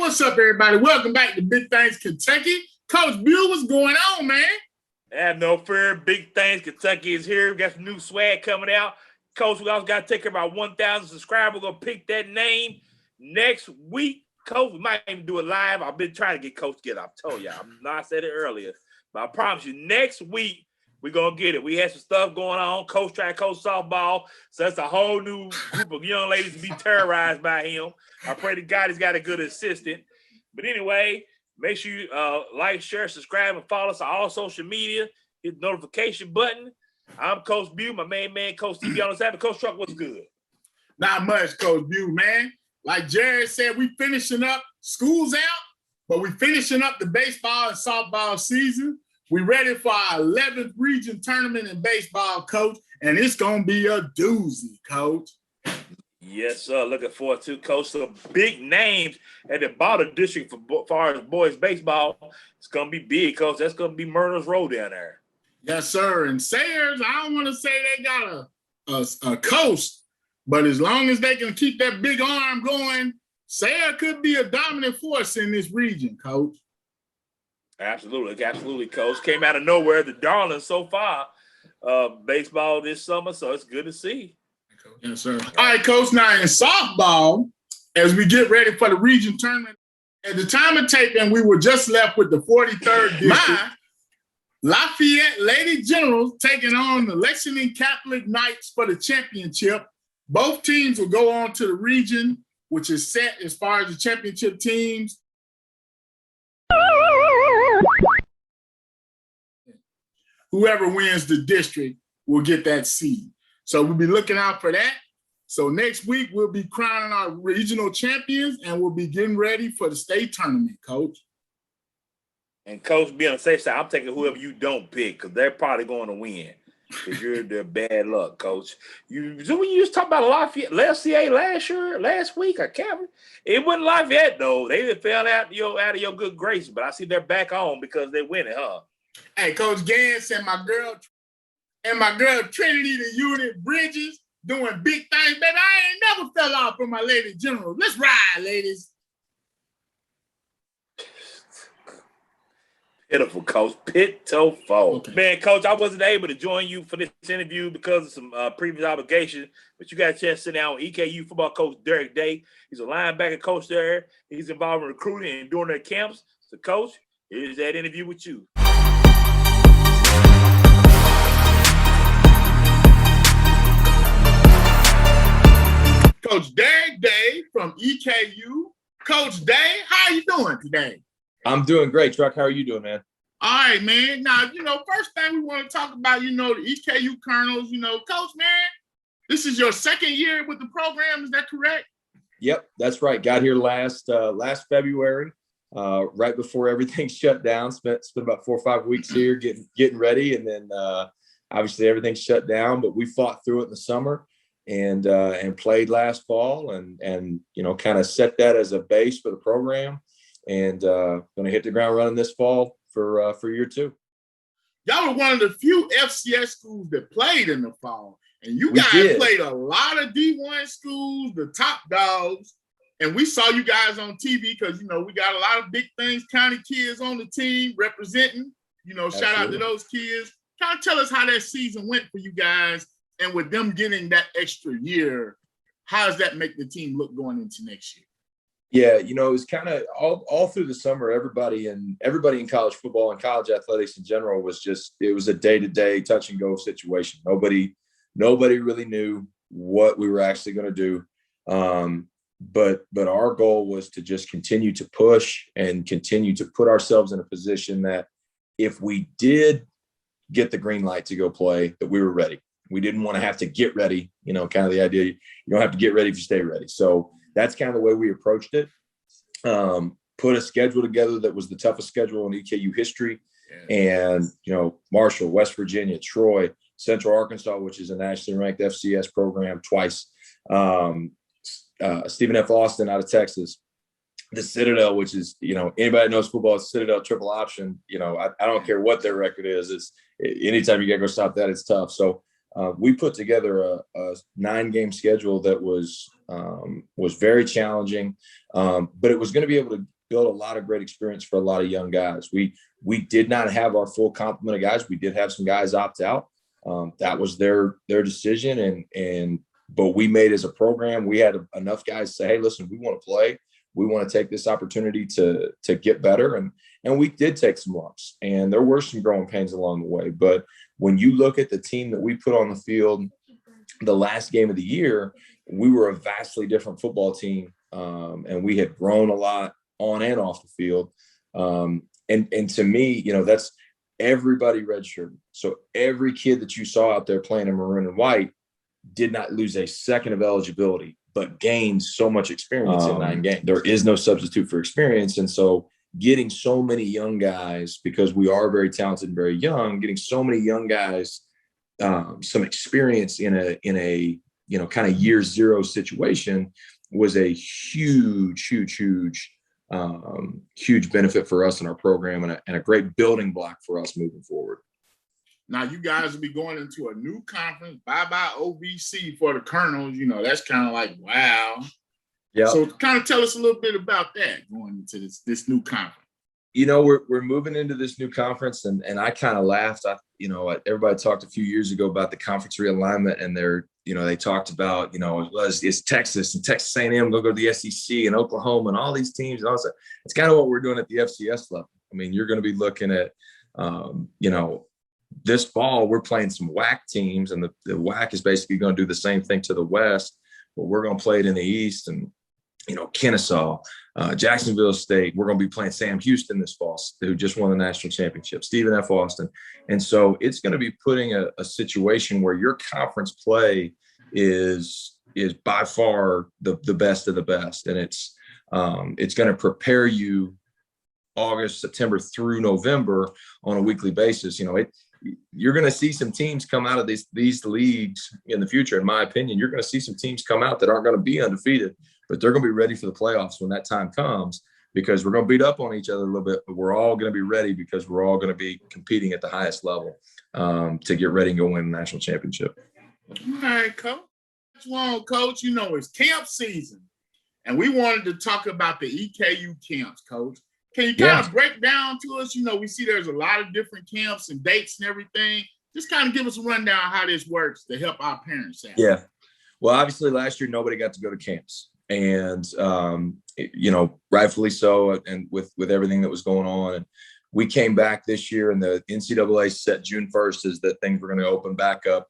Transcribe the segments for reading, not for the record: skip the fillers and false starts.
what's up, everybody? Welcome back to Big Things Kentucky. Coach Buell, what's going on, man? Have no fear. Big Things Kentucky is here. We got some new swag coming out. Coach, we also got to take care of our 1,000 subscribers. We're going to pick that name next week. Coach, we might even do it live. I've been trying to get Coach to get it. I've told you. I said it earlier. But I promise you, next week, we're going to get it. We had some stuff going on. Coach tried to coach softball. So that's a whole new group of young ladies to be terrorized by him. I pray to God he's got a good assistant. But anyway, make sure you like, share, subscribe, and follow us on all social media. Hit the notification button. I'm Coach Buell, my main man, Coach TV on the side. Coach Truck, what's good? Not much, Coach Buell, man. Like Jared said, we finishing up. School's out, but we finishing up the baseball and softball season. We ready for our 11th region tournament in baseball, Coach, and it's going to be a doozy, Coach. Yes, sir. Looking forward to, Coach. Some big names at the bottom district for far as boys baseball. It's going to be big, Coach. That's going to be Murder's Row down there. Yes, sir. And Sayers, I don't want to say they got a coast, but as long as they can keep that big arm going, Sayers could be a dominant force in this region, Coach. Absolutely, Coach. Came out of nowhere, the darling so far, baseball this summer, so it's good to see. Yes, sir. All right, Coach. Now in softball, as we get ready for the region tournament, at the time of taping, we were just left with the 43rd district. Lafayette Lady Generals taking on the Lexington Catholic Knights for the championship. Both teams will go on to the region, which is set as far as the championship teams. Whoever wins the district will get that seed. So we'll be looking out for that. So next week, we'll be crowning our regional champions, and we'll be getting ready for the state tournament, Coach. And Coach, be on the safe side, I'm taking whoever you don't pick because they're probably going to win. Because you're their bad luck, Coach. When you just talk about Lafayette, last week, I can't. It wasn't Lafayette though. They just fell out of your good graces. But I see they're back on because they're winning, huh? Hey, Coach Gans and my girl Trinity, the unit Bridges, doing big things. Baby, I ain't never fell off from my Lady General. Let's ride, ladies. Pitiful, Coach. Pitiful. Okay. Man, Coach, I wasn't able to join you for this interview because of some previous obligations, but you got a chance to sit down with EKU football coach Derek Day. He's a linebacker coach there. He's involved in recruiting and doing their camps. So, Coach, here's that interview with you. Coach Derek Day from EKU. Coach Day, how are you doing today? I'm doing great, Truck. How are you doing, man? All right, man. Now, first thing we want to talk about, the EKU Colonels, Coach, man, this is your second year with the program. Is that correct? Yep, that's right. Got here last February, right before everything shut down. Spent about 4 or 5 weeks here getting ready, and then obviously everything shut down. But we fought through it in the summer and played last fall, and kind of set that as a base for the program. And going to hit the ground running this fall for year 2. Y'all were one of the few FCS schools that played in the fall. And you guys played a lot of D1 schools, the top dogs. And we saw you guys on TV because, we got a lot of Big Things County kids on the team representing. Shout out to those kids. Kind of tell us how that season went for you guys. And with them getting that extra year, how does that make the team look going into next year? Yeah, it was kind of all through the summer. Everybody in college football and college athletics in general it was a day-to-day touch and go situation. Nobody really knew what we were actually going to do. But our goal was to just continue to push and continue to put ourselves in a position that if we did get the green light to go play, that we were ready. We didn't want to have to get ready, kind of the idea. You don't have to get ready if you stay ready. So that's kind of the way we approached it. Put a schedule together that was the toughest schedule in EKU history. And, Marshall, West Virginia, Troy, Central Arkansas, which is a nationally ranked FCS program twice. Stephen F. Austin out of Texas, the Citadel, which is, anybody that knows football, it's Citadel triple option. I don't care what their record is. It's anytime you got to go stop that, it's tough. So we put together a 9-game schedule that was very challenging, but it was going to be able to build a lot of great experience for a lot of young guys. We did not have our full complement of guys. We did have some guys opt out. That was their decision, but we made as a program, we had enough guys say, hey, listen, we want to play. We want to take this opportunity to get better. And we did take some lumps, and there were some growing pains along the way. But when you look at the team that we put on the field, the last game of the year, we were a vastly different football team. And we had grown a lot on and off the field. And to me, that's everybody redshirted. So every kid that you saw out there playing in maroon and white did not lose a second of eligibility, but gained so much experience in 9 games. There is no substitute for experience. And so getting so many young guys, because we are very talented and very young, getting so many young guys some experience in a kind of year zero situation was a huge benefit for us in our program, and a great building block for us moving forward. Now you guys will be going into a new conference. Bye-bye OVC for the Colonels. That's kind of like, wow. Yeah. So kind of tell us a little bit about that going into this new conference. We're moving into this new conference, and I kind of laughed. Everybody talked a few years ago about the conference realignment, and they talked about, it's Texas and Texas A&M going to go to the SEC and Oklahoma and all these teams. And also, it's kind of what we're doing at the FCS level. I mean, you're going to be looking at, this fall, we're playing some WAC teams, and the WAC is basically going to do the same thing to the West, but we're going to play it in the East. And, Kennesaw, Jacksonville State, we're going to be playing Sam Houston this fall, who just won the national championship, Stephen F. Austin. And so it's going to be putting a situation where your conference play is by far the best of the best. And it's going to prepare you August, September through November on a weekly basis. You're going to see some teams come out of these leagues in the future. In my opinion, you're going to see some teams come out that aren't going to be undefeated, but they're going to be ready for the playoffs when that time comes, because we're going to beat up on each other a little bit, but we're all going to be ready because we're all going to be competing at the highest level to get ready and go win the national championship. All right, Coach. Coach, it's camp season, and we wanted to talk about the EKU camps, Coach. Can you kind of break down to us? We see there's a lot of different camps and dates and everything. Just kind of give us a rundown how this works to help our parents out. Yeah. Well, obviously last year, nobody got to go to camps, and, rightfully so. And with everything that was going on, and we came back this year, and the NCAA set June 1st is that things were going to open back up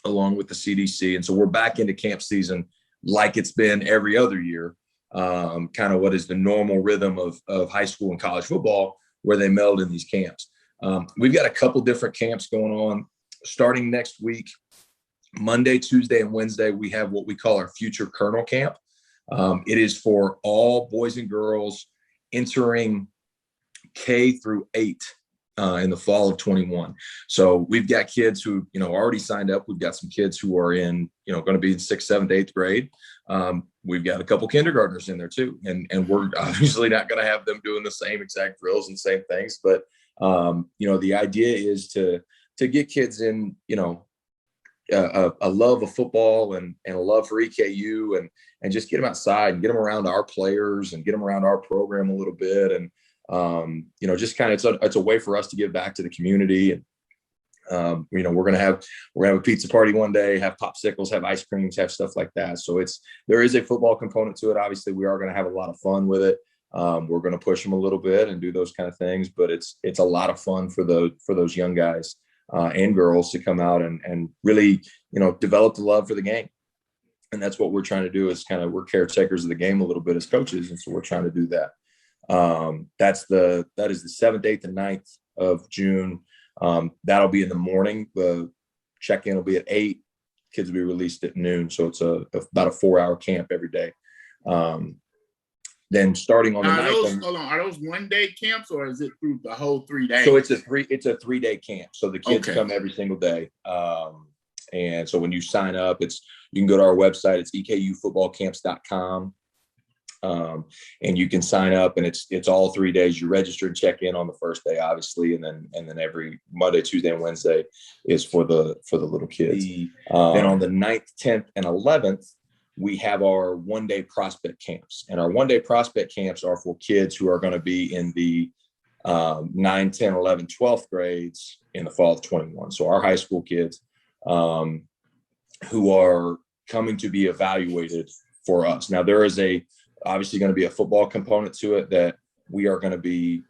along with the CDC. And so we're back into camp season like it's been every other year. Kind of what is the normal rhythm of high school and college football, where they meld in these camps. We've got a couple different camps going on starting next week. Monday, Tuesday, and Wednesday, we have what we call our Future Colonel Camp. It is for all boys and girls entering K through 8 in the fall of 21. So we've got kids who, already signed up. We've got some kids who are in, going to be in 6th, 7th, 8th grade. We've got a couple kindergartners in there too. And we're obviously not going to have them doing the same exact drills and same things. But, the idea is to get kids in, a love of football and a love for EKU, and just get them outside and get them around our players and get them around our program a little bit. And, just kind of, it's a way for us to give back to the community. And, we're going to have a pizza party one day, have popsicles, have ice creams, have stuff like that. So there is a football component to it. Obviously we are going to have a lot of fun with it. We're going to push them a little bit and do those kind of things, but it's a lot of fun for those young guys and girls to come out and really, develop the love for the game. And that's what we're trying to do, is we're caretakers of the game a little bit as coaches. And so we're trying to do that. That is the 7th, 8th, and 9th of June. That'll be in the morning. The check-in will be at 8. Kids will be released at noon. So it's about a 4-hour camp every day. Then starting on the 9th. Are those one-day camps, or is it through the whole 3 days? So it's a 3-day camp. So the kids come every single day. And so when you sign up, you can go to our website. It's EKUfootballcamps.com. And you can sign up, and it's all 3 days. You register and check in on the first day, obviously, and then every Monday, Tuesday, and Wednesday is for the little kids. Then on the 9th, 10th, and 11th, we have our one-day prospect camps, and our one-day prospect camps are for kids who are going to be in the 9, 10, 11, 12th grades in the fall of 21. So our high school kids who are coming to be evaluated for us. Now, there is obviously going to be a football component to it that we are going to be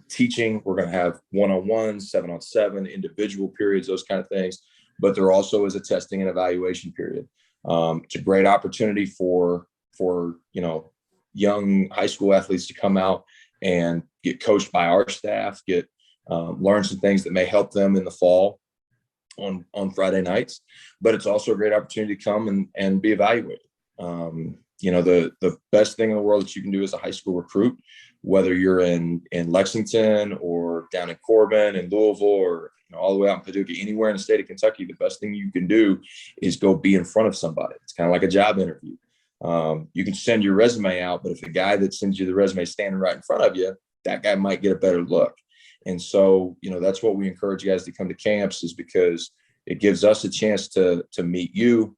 teaching. We're going to have 1-on-1, 7-on-7, individual periods, those kind of things. But there also is a testing and evaluation period. It's a great opportunity for young high school athletes to come out and get coached by our staff, learn some things that may help them in the fall on Friday nights. But it's also a great opportunity to come and be evaluated. The best thing in the world that you can do as a high school recruit, whether you're in Lexington or down in Corbin and Louisville, or all the way out in Paducah, anywhere in the state of Kentucky, the best thing you can do is go be in front of somebody. It's kind of like a job interview. You can send your resume out, but if the guy that sends you the resume is standing right in front of you, that guy might get a better look. And so, that's what we encourage you guys to come to camps, is because it gives us a chance to meet you,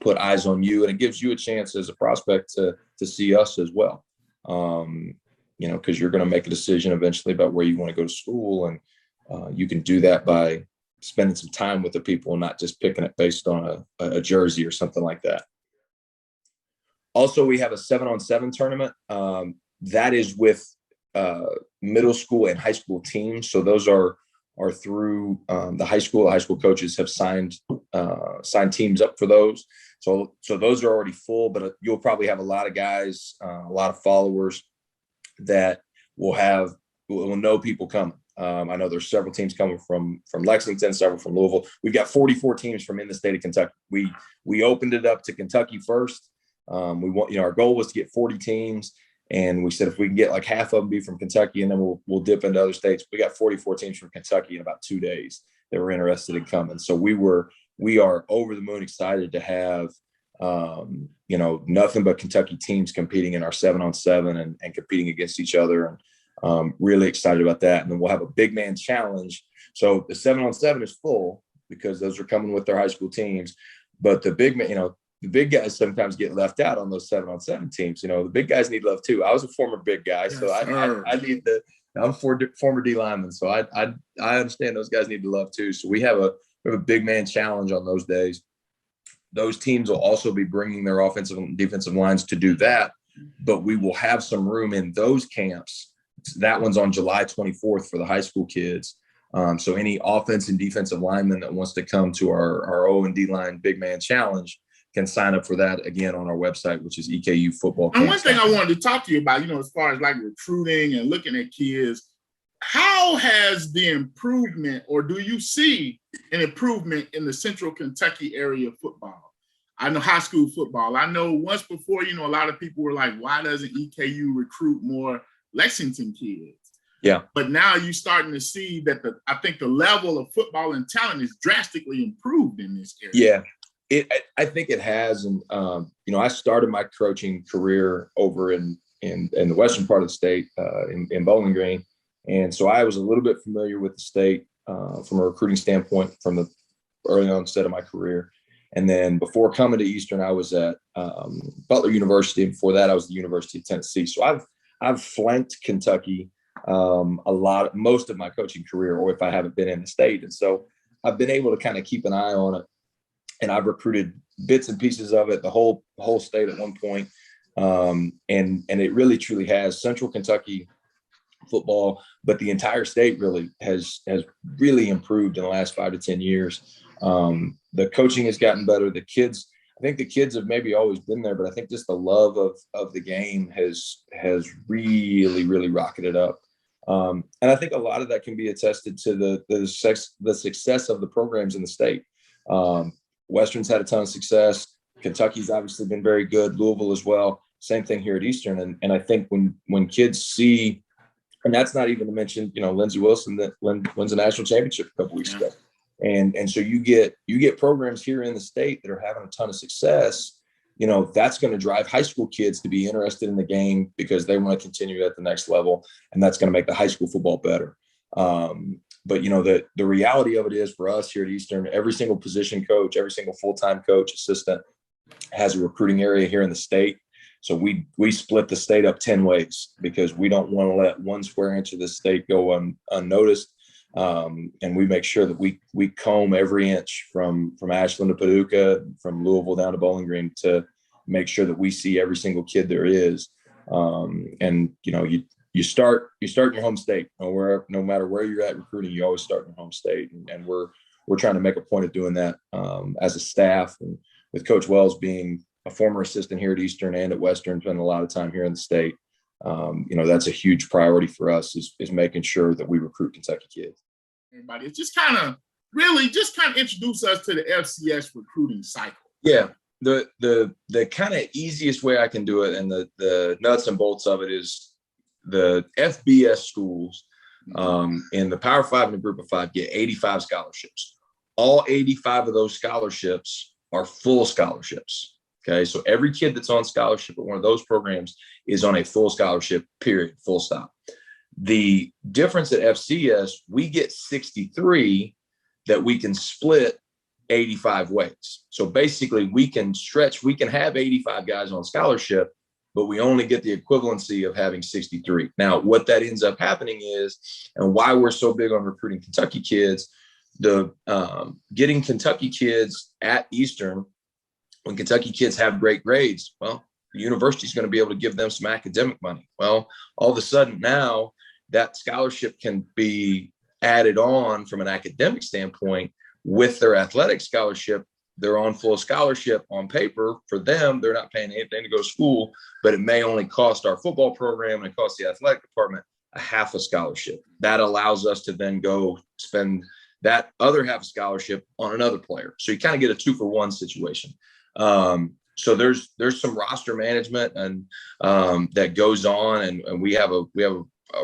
put eyes on you, and it gives you a chance as a prospect to see us as well. Because you're going to make a decision eventually about where you want to go to school, and you can do that by spending some time with the people and not just picking it based on a jersey or something like that. Also, we have a 7-on-7 tournament that is with middle school and high school teams. So those are through the high school. The high school coaches have signed teams up for those. So those are already full, but you'll probably have a lot of guys, a lot of followers that will know people coming. I know there's several teams coming from Lexington, several from Louisville. We've got 44 teams from in the state of Kentucky. We opened it up to Kentucky first. Our goal was to get 40 teams. And we said, if we can get like half of them be from Kentucky, and then we'll dip into other states. We got 44 teams from Kentucky in about 2 days that were interested in coming. So we are over the moon excited to have, nothing but Kentucky teams competing in our 7-on-7 and competing against each other. And really excited about that. And then we'll have a big man challenge. So the 7-on-7 is full because those are coming with their high school teams. But the big man, the big guys sometimes get left out on those 7-on-7 teams. The big guys need love too. I was a former big guy, so I need I'm a former D lineman, so I understand those guys need the love too. So we have a big man challenge on those days. Those teams will also be bringing their offensive and defensive lines to do that, but we will have some room in those camps. That one's on July 24th for the high school kids. So any offense and defensive lineman that wants to come to our O&D line big man challenge can sign up for that again on our website, which is EKU football. And one thing I wanted to talk to you about, as far as like recruiting and looking at kids, how has the improvement, or do you see an improvement in the Central Kentucky area of football? I know high school football. I know once before, a lot of people were like, why doesn't EKU recruit more Lexington kids? Yeah. But now you're starting to see that I think the level of football and talent is drastically improved in this area. Yeah. I think it has. And, I started my coaching career over in the western part of the state, in Bowling Green. And so I was a little bit familiar with the state from a recruiting standpoint from the early onset of my career. And then before coming to Eastern, I was at Butler University. And before that, I was at the University of Tennessee. So I've flanked Kentucky most of my coaching career, or if I haven't been in the state. And so I've been able to kind of keep an eye on it. And I've recruited bits and pieces of it, the whole state at one point. And it really truly has Central Kentucky football, but the entire state really has really improved in the last 5 to 10 years. The coaching has gotten better. I think the kids have maybe always been there, but I think just the love of the game has really, really rocketed up. And I think a lot of that can be attested to the success of the programs in the state. Western's had a ton of success. Kentucky's obviously been very good. Louisville as well. Same thing here at Eastern. And I think when kids see, and that's not even to mention, Lindsey Wilson that wins a national championship a couple weeks ago. And so you get programs here in the state that are having a ton of success. that's going to drive high school kids to be interested in the game because they want to continue at the next level, and that's going to make the high school football better. But the reality of it is, for us here at Eastern, every single position coach, every single full-time coach, assistant has a recruiting area here in the state. So we split the state up 10 ways because we don't want to let one square inch of the state go unnoticed. And we make sure that we comb every inch from Ashland to Paducah, from Louisville down to Bowling Green, to make sure that we see every single kid there is. And you start in your home state. No matter where you're at recruiting, you always start in your home state. And we're trying to make a point of doing that as a staff. And with Coach Wells being a former assistant here at Eastern and at Western, spending a lot of time here in the state, that's a huge priority for us is making sure that we recruit Kentucky kids. Everybody, it's just kind of introduce us to the FCS recruiting cycle. Yeah. The kind of easiest way I can do it, and the nuts and bolts of it, is the FBS schools in the Power 5 and the Group of 5 get 85 scholarships. All 85 of those scholarships are full scholarships. Okay, so every kid that's on scholarship at one of those programs is on a full scholarship, period, full stop. The difference at FCS, we get 63 that we can split 85 ways. So basically we can have 85 guys on scholarship, but we only get the equivalency of having 63. Now, what that ends up happening is, and why we're so big on recruiting Kentucky kids, getting Kentucky kids at Eastern, when Kentucky kids have great grades, well, the university is going to be able to give them some academic money. Well, all of a sudden now that scholarship can be added on from an academic standpoint with their athletic scholarship. They're on full scholarship on paper. For them, they're not paying anything to go to school, but it may only cost our football program and it costs the athletic department a half a scholarship. That allows us to then go spend that other half a scholarship on another player. So you kind of get a 2-for-1 situation. So there's some roster management and that goes on, and we have a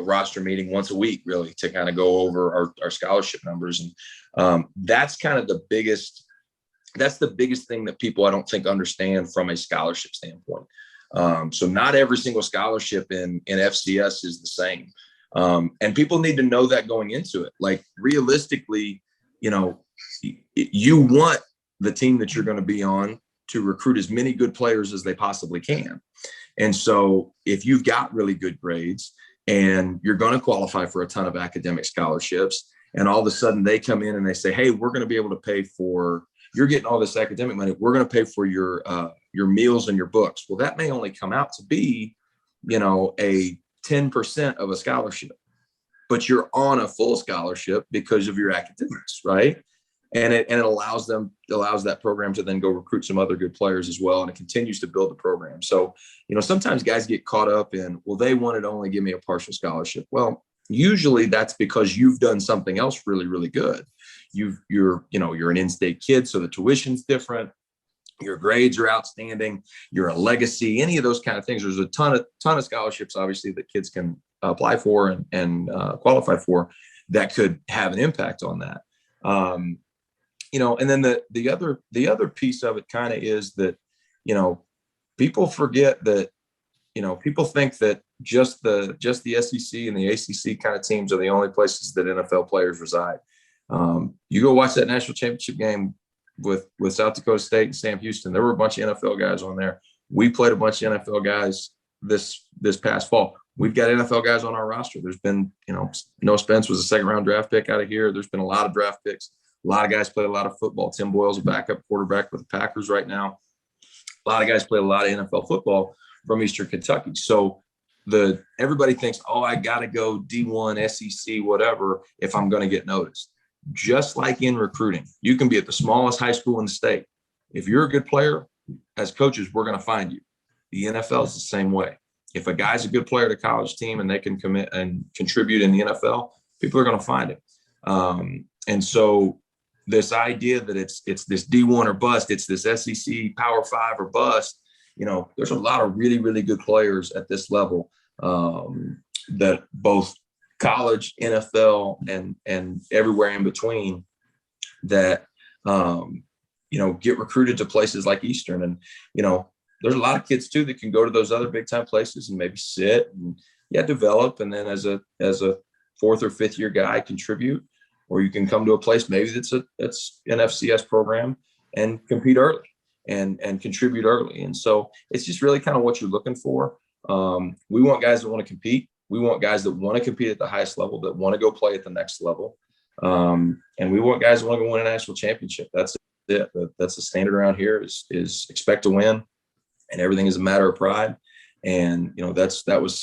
roster meeting once a week, really, to kind of go over our scholarship numbers, and that's kind of the biggest thing that people, I don't think, understand from a scholarship standpoint. So not every single scholarship in FCS is the same, and people need to know that going into it. Like, realistically, you want the team that you're going to be on to recruit as many good players as they possibly can. And so if you've got really good grades and you're going to qualify for a ton of academic scholarships, and all of a sudden they come in and they say, hey, we're going to be able to pay for, you're getting all this academic money, we're going to pay for your meals and your books. Well, that may only come out to be, a 10% of a scholarship, but you're on a full scholarship because of your academics, right? And it allows that program to then go recruit some other good players as well. And it continues to build the program. So, sometimes guys get caught up in, well, they wanted to only give me a partial scholarship. Well, usually that's because you've done something else really, really good. You're an in-state kid, so the tuition's different. Your grades are outstanding. You're a legacy, any of those kind of things. There's a ton of scholarships, obviously, that kids can apply for and qualify for that could have an impact on that. And then the other piece of it kind of is that, people forget that, people think that just the SEC and the ACC kind of teams are the only places that NFL players reside. You go watch that national championship game with South Dakota State and Sam Houston. There were a bunch of NFL guys on there. We played a bunch of NFL guys this past fall. We've got NFL guys on our roster. There's been, Noah Spence was a second-round draft pick out of here. There's been a lot of draft picks. A lot of guys play a lot of football. Tim Boyle's a backup quarterback with the Packers right now. A lot of guys play a lot of NFL football from Eastern Kentucky. So everybody thinks, oh, I got to go D1, SEC, whatever, if I'm going to get noticed. Just like in recruiting, you can be at the smallest high school in the state. If you're a good player, as coaches, we're going to find you. The NFL is the same way. If a guy's a good player at a college team and they can commit and contribute in the NFL, people are going to find him. And so this idea that it's this D1 or bust, it's this SEC Power 5 or bust, there's a lot of really, really good players at this level that both college, NFL, and everywhere in between that, get recruited to places like Eastern. And, there's a lot of kids too that can go to those other big time places and maybe sit and develop. And then as a fourth or fifth year guy, contribute, or you can come to a place maybe that's an FCS program and compete early and contribute early. And so it's just really kind of what you're looking for. We want guys that want to compete. We want guys that want to compete at the highest level, that want to go play at the next level. And we want guys that want to go win a national championship. That's it. That's the standard around here is expect to win, and everything is a matter of pride. And, that was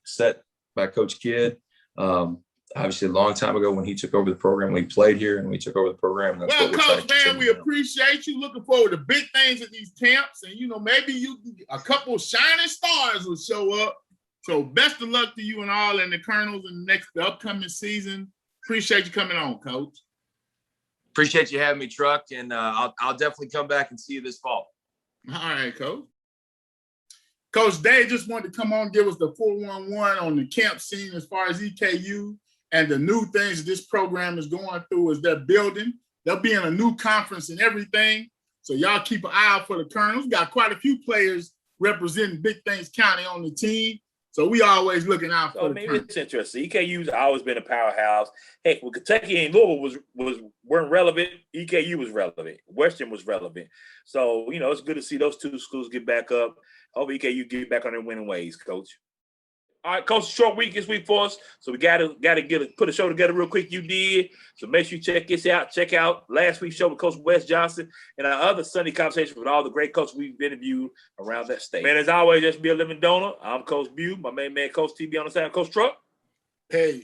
set by Coach Kidd. Obviously a long time ago when he took over the program, we played here and we took over the program. Well, Coach, man, we appreciate you. Looking forward to big things at these camps. And, maybe a couple shining stars will show up. So best of luck to you and all and the Colonels in the upcoming season. Appreciate you coming on, Coach. Appreciate you having me, Truck. And I'll definitely come back and see you this fall. All right, Coach. Coach Day just wanted to come on and give us the 411 on the camp scene as far as EKU and the new things this program is going through as they're building. They'll be in a new conference and everything. So y'all keep an eye out for the Colonels. We got quite a few players representing Big Things County on the team. So we always looking out for the Colonels. It's interesting. EKU's always been a powerhouse. Heck, when Kentucky and Louisville weren't relevant, EKU was relevant. Western was relevant. So, it's good to see those two schools get back up. Hope EKU get back on their winning ways, Coach. All right, Coach, short week this week for us. So we gotta put a show together real quick. You did. So make sure you check this out. Check out last week's show with Coach Wes Johnson and our other Sunday conversation with all the great coaches we've interviewed around that state. Man, as always, just be a living donor. I'm Coach Bew, my main man, Coach TB on the side, Coach Truck. Hey.